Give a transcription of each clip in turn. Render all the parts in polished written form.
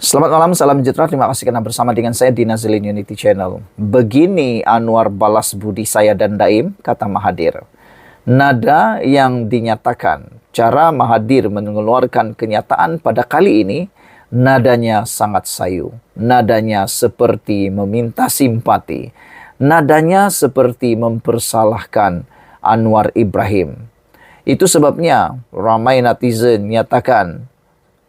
Selamat malam, salam sejahtera. Terima kasih karena bersama dengan saya di Nazilin Unity Channel. Begini Anwar balas budi saya dan Daim, kata Mahathir. Nada yang dinyatakan, cara Mahathir mengeluarkan kenyataan pada kali ini, nadanya sangat sayu. Nadanya seperti meminta simpati. Nadanya seperti mempersalahkan Anwar Ibrahim. Itu sebabnya ramai netizen nyatakan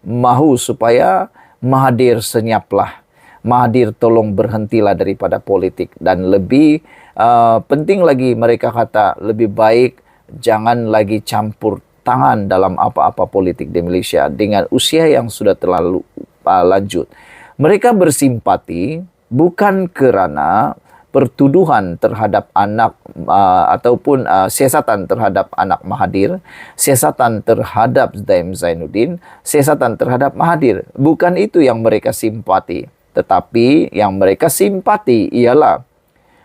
mahu supaya Mahathir senyaplah. Mahathir tolong berhentilah daripada politik. Dan lebih penting lagi mereka kata lebih baik jangan lagi campur tangan dalam apa-apa politik di Malaysia dengan usia yang sudah terlalu lanjut. Mereka bersimpati bukan kerana pertuduhan terhadap anak ataupun siasatan terhadap anak Mahathir, siasatan terhadap Daim Zainuddin, siasatan terhadap Mahathir. Bukan itu yang mereka simpati. Tetapi yang mereka simpati ialah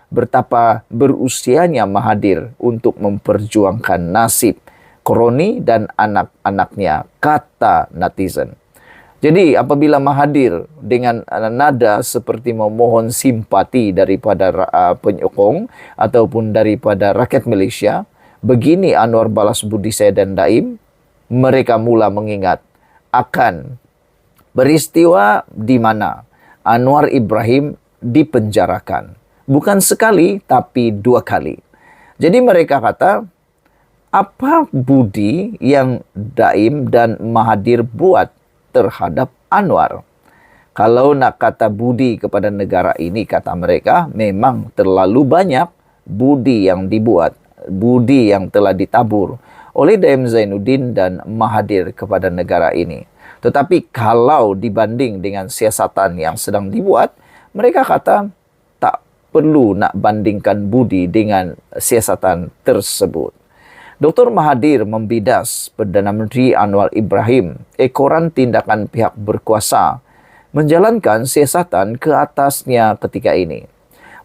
betapa berusianya Mahathir untuk memperjuangkan nasib Koroni dan anak-anaknya, kata netizen. Jadi apabila Mahathir dengan nada seperti memohon simpati daripada penyokong ataupun daripada rakyat Malaysia, begini Anwar balas budi saya dan Daim, mereka mula mengingat akan peristiwa di mana Anwar Ibrahim dipenjarakan. Bukan sekali tapi 2 kali. Jadi mereka kata, apa budi yang Daim dan Mahathir buat terhadap Anwar? Kalau nak kata budi kepada negara ini, kata mereka, memang terlalu banyak budi yang dibuat, budi yang telah ditabur oleh Daim Zainuddin dan Mahathir kepada negara ini. Tetapi kalau dibanding dengan siasatan yang sedang dibuat, mereka kata tak perlu nak bandingkan budi dengan siasatan tersebut. Dr. Mahathir membidas Perdana Menteri Anwar Ibrahim ekoran tindakan pihak berkuasa menjalankan siasatan ke atasnya ketika ini.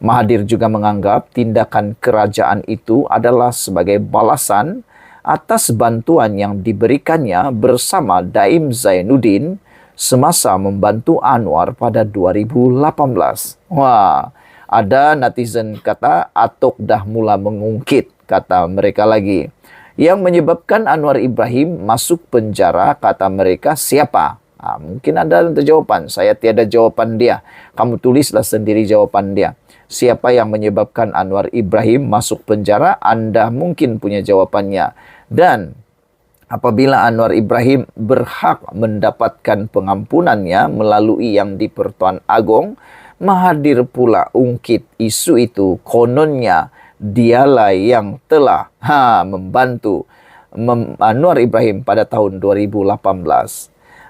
Mahathir juga menganggap tindakan kerajaan itu adalah sebagai balasan atas bantuan yang diberikannya bersama Daim Zainuddin semasa membantu Anwar pada 2018. Wah, ada netizen kata atok dah mula mengungkit, kata mereka lagi. Yang menyebabkan Anwar Ibrahim masuk penjara, kata mereka, siapa? Mungkin ada jawapan. Saya tiada jawapan dia. Kamu tulislah sendiri jawapan dia. Siapa yang menyebabkan Anwar Ibrahim masuk penjara? Anda mungkin punya jawapannya. Dan apabila Anwar Ibrahim berhak mendapatkan pengampunannya melalui yang di-Pertuan Agong, Mahathir pula ungkit isu itu kononnya dialah yang telah membantu Anwar Ibrahim pada tahun 2018.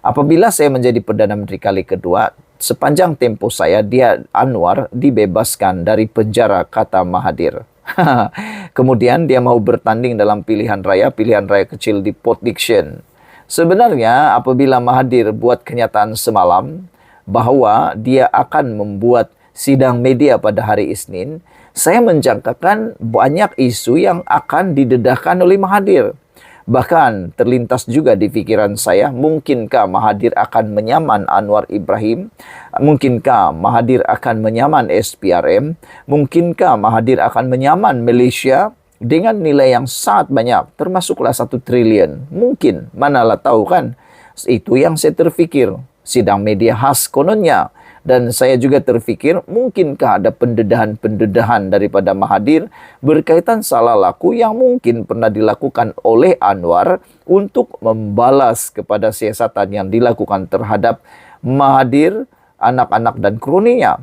Apabila saya menjadi Perdana Menteri kali kedua, sepanjang tempoh saya, Anwar dibebaskan dari penjara, kata Mahathir. Kemudian dia mau bertanding dalam pilihan raya kecil di Port Dickson. Sebenarnya apabila Mahathir buat kenyataan semalam bahawa dia akan membuat sidang media pada hari Isnin, saya menjangkakan banyak isu yang akan didedahkan oleh Mahathir. Bahkan terlintas juga di fikiran saya, mungkinkah Mahathir akan menyaman Anwar Ibrahim? Mungkinkah Mahathir akan menyaman SPRM? Mungkinkah Mahathir akan menyaman Malaysia dengan nilai yang sangat banyak, termasuklah 1 triliun? Mungkin, manalah tahu kan? Itu yang saya terfikir. Sidang media khas kononnya. Dan saya juga terfikir, mungkinkah ada pendedahan-pendedahan daripada Mahathir berkaitan salah laku yang mungkin pernah dilakukan oleh Anwar untuk membalas kepada siasatan yang dilakukan terhadap Mahathir, anak-anak dan kroninya.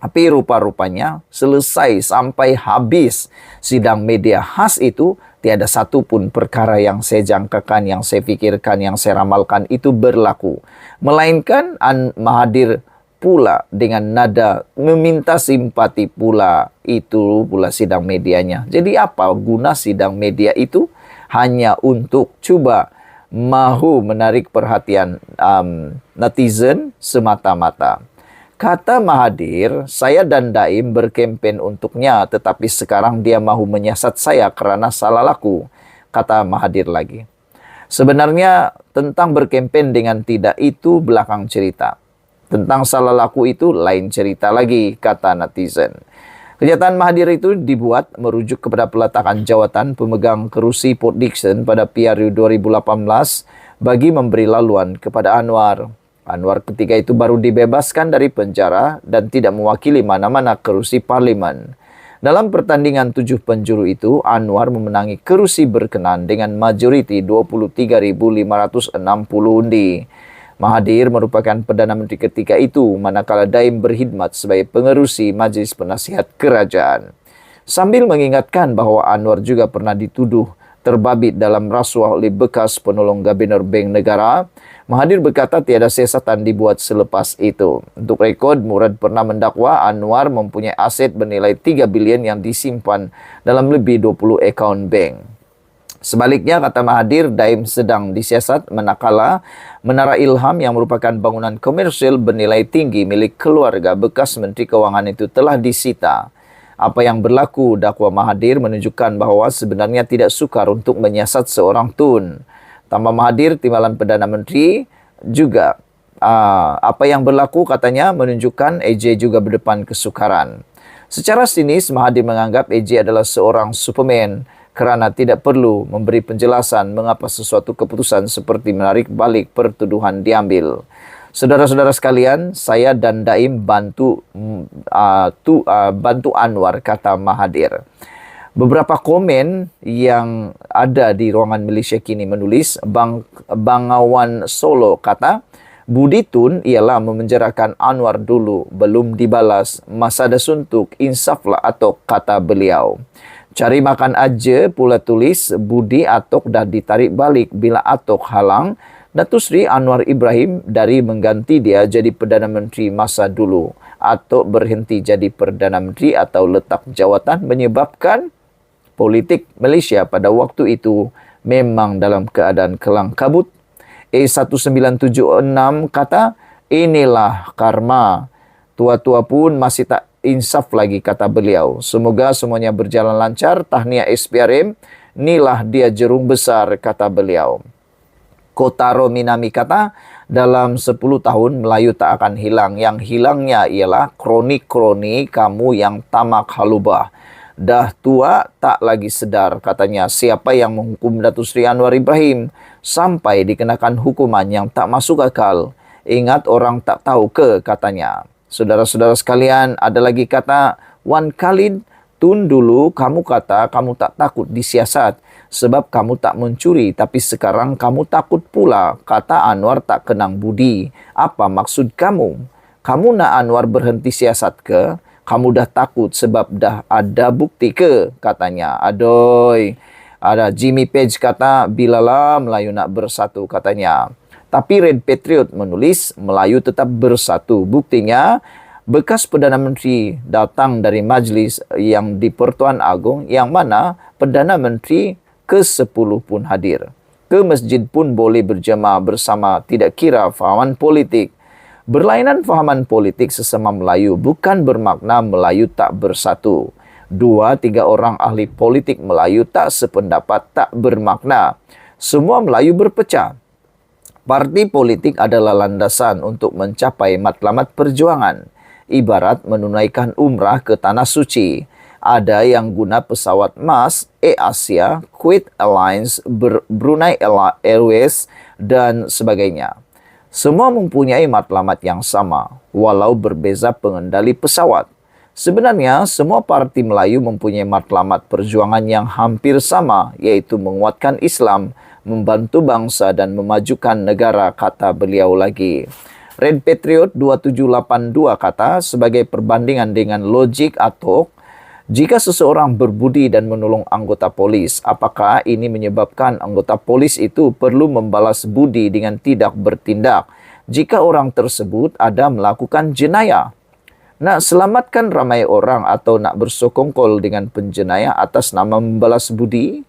Tapi rupa-rupanya selesai sampai habis sidang media khas itu, tiada satu pun perkara yang saya jangkakan, yang saya fikirkan, yang saya ramalkan itu berlaku. Melainkan Mahathir pula dengan nada meminta simpati pula, itu pula sidang medianya. Jadi apa guna sidang media itu? Hanya untuk cuba mahu menarik perhatian netizen semata-mata. Kata Mahathir, saya dan Daim berkempen untuknya, tetapi sekarang dia mahu menyiasat saya kerana salah laku, kata Mahathir lagi. Sebenarnya tentang berkempen dengan tidak itu belakang cerita. Tentang salah laku itu lain cerita lagi, kata netizen. Kenyataan Mahathir itu dibuat merujuk kepada peletakan jawatan pemegang kerusi Port Dickson pada PRU 2018 bagi memberi laluan kepada Anwar. Anwar ketika itu baru dibebaskan dari penjara dan tidak mewakili mana-mana kerusi parlimen. Dalam pertandingan 7 penjuru itu, Anwar memenangi kerusi berkenan dengan majoriti 23.560 undi. Mahathir merupakan Perdana Menteri ketika itu, manakala Daim berkhidmat sebagai pengerusi Majlis Penasihat Kerajaan. Sambil mengingatkan bahawa Anwar juga pernah dituduh terbabit dalam rasuah oleh bekas penolong Gubernur Bank Negara, Mahathir berkata tiada siasatan dibuat selepas itu. Untuk rekod, Murad pernah mendakwa Anwar mempunyai aset bernilai 3 bilion yang disimpan dalam lebih 20 akaun bank. Sebaliknya, kata Mahathir, Daim sedang disiasat manakala Menara Ilham yang merupakan bangunan komersial bernilai tinggi milik keluarga bekas Menteri Kewangan itu telah disita. Apa yang berlaku, dakwa Mahathir menunjukkan bahawa sebenarnya tidak sukar untuk menyiasat seorang tun. Tambah Mahathir, timbalan Perdana Menteri juga apa yang berlaku katanya menunjukkan AJ juga berdepan kesukaran. Secara sinis, Mahathir menganggap AJ adalah seorang Superman kerana tidak perlu memberi penjelasan mengapa sesuatu keputusan seperti menarik balik pertuduhan diambil. Saudara-saudara sekalian, saya dan Daim bantu Anwar, kata Mahathir. Beberapa komen yang ada di ruangan Malaysia kini menulis, Bangawan Solo kata, Budi Tun ialah memenjarakan Anwar dulu, belum dibalas, masa dah suntuk, insaflah atok, kata beliau. Cari makan aja pula tulis, Budi Atok dah ditarik balik bila Atok halang Datuk Seri Anwar Ibrahim dari mengganti dia jadi Perdana Menteri masa dulu. Atok berhenti jadi Perdana Menteri atau letak jawatan menyebabkan politik Malaysia pada waktu itu memang dalam keadaan kelang kabut. A1976 kata, inilah karma. Tua-tua pun masih tak insaf lagi, kata beliau. Semoga semuanya berjalan lancar. Tahniah SPRM. Inilah dia jerung besar, kata beliau. Kotaro Minami kata, dalam 10 tahun Melayu tak akan hilang. Yang hilangnya ialah kroni-kroni kamu yang tamak halubah. Dah tua tak lagi sedar, katanya, siapa yang menghukum Datuk Seri Anwar Ibrahim sampai dikenakan hukuman yang tak masuk akal. Ingat orang tak tahu ke, katanya. Saudara-saudara sekalian, ada lagi kata, Wan Khalid, Tun dulu kamu kata kamu tak takut disiasat sebab kamu tak mencuri, tapi sekarang kamu takut pula, kata Anwar tak kenang budi. Apa maksud kamu? Kamu nak Anwar berhenti siasat ke? Kamu dah takut sebab dah ada bukti ke? Katanya. Adoy. Ada Jimmy Page kata, bilalah Melayu nak bersatu, katanya. Tapi Red Patriot menulis, Melayu tetap bersatu. Buktinya, bekas Perdana Menteri datang dari majlis yang di Pertuan Agong yang mana Perdana Menteri ke-10 pun hadir. Ke masjid pun boleh berjemaah bersama, tidak kira fahaman politik. Berlainan fahaman politik sesama Melayu bukan bermakna Melayu tak bersatu. 2-3 orang ahli politik Melayu tak sependapat tak bermakna. Semua Melayu berpecah. Parti politik adalah landasan untuk mencapai matlamat perjuangan. Ibarat menunaikan umrah ke Tanah Suci. Ada yang guna pesawat MAS, Air-Asia, Kuwait Airlines, Brunei Airways, dan sebagainya. Semua mempunyai matlamat yang sama, walau berbeza pengendali pesawat. Sebenarnya, semua parti Melayu mempunyai matlamat perjuangan yang hampir sama, iaitu menguatkan Islam, membantu bangsa dan memajukan negara, kata beliau lagi. Red Patriot 2782 kata, sebagai perbandingan dengan logik Atok, jika seseorang berbudi dan menolong anggota polis, apakah ini menyebabkan anggota polis itu perlu membalas budi dengan tidak bertindak jika orang tersebut ada melakukan jenayah? Nak selamatkan ramai orang atau nak bersokongkol dengan penjenayah atas nama membalas budi?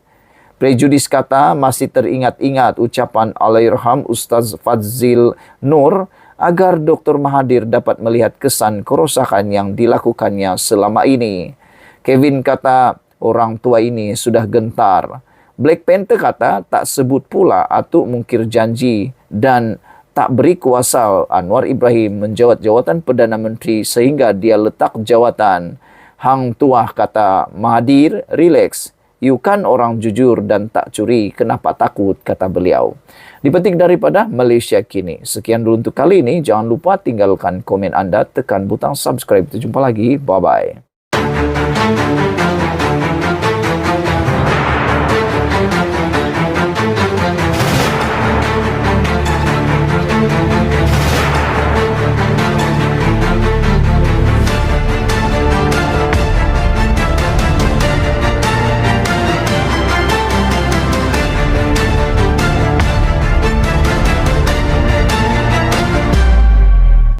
Prejudis kata, masih teringat-ingat ucapan Allahyarham Ustaz Fadzil Nur agar Dr. Mahathir dapat melihat kesan kerosakan yang dilakukannya selama ini. Kevin kata, orang tua ini sudah gentar. Black Panther kata, tak sebut pula Atuk mungkir janji dan tak beri kuasa Anwar Ibrahim menjawat jawatan Perdana Menteri sehingga dia letak jawatan. Hang tuah, kata Mahathir, relax. You kan orang jujur dan tak curi, kenapa takut, kata beliau. Dipetik daripada Malaysia Kini. Sekian dulu untuk kali ini. Jangan lupa tinggalkan komen anda, tekan butang subscribe. Kita jumpa lagi. Bye-bye.